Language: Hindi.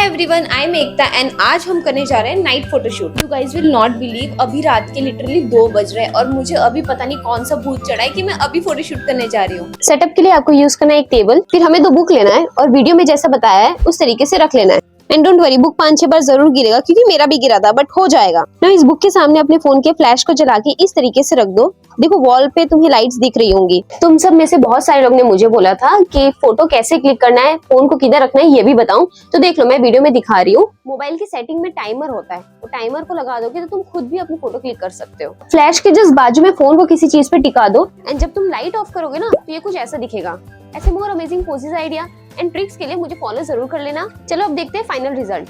Everyone, I am Ekta and आज हम करने जा रहे हैं night photoshoot. You guys will not believe, अभी रात के लिटरली 2 बज रहे हैं और मुझे अभी पता नहीं कौन सा भूत चढ़ा है कि मैं अभी फोटोशूट करने जा रही हूँ। सेटअप के लिए आपको यूज करना है एक टेबल, फिर हमें 2 बुक लेना है और वीडियो में जैसा बताया है उस तरीके से रख लेना है। एंड डोंट वरी, बुक 5-6 बार जरूर गिरेगा क्योंकि मेरा भी गिरा था, बट हो जाएगा ना। इस बुक के सामने अपने फोन के फ्लैश को जला के इस तरीके से रख दो। देखो वॉल पे तुम्हें लाइट्स दिख रही होंगी। तुम सब में से बहुत सारे लोग ने मुझे बोला था कि फोटो कैसे क्लिक करना है, फोन को किधर रखना है ये भी बताऊं, तो देख लो मैं वीडियो में दिखा रही हूँ। मोबाइल की सेटिंग में टाइमर होता है, तो टाइमर को लगा दोगे तो तुम खुद भी अपनी फोटो क्लिक कर सकते हो। फ्लैश के जस्ट बाजू में फोन को किसी चीज पे टिका दो एंड जब तुम लाइट ऑफ करोगे ना तो ये कुछ ऐसा दिखेगा। ऐसे more amazing poses, idea and tricks के लिए मुझे फॉलो जरूर कर लेना। चलो अब देखते हैं फाइनल रिजल्ट।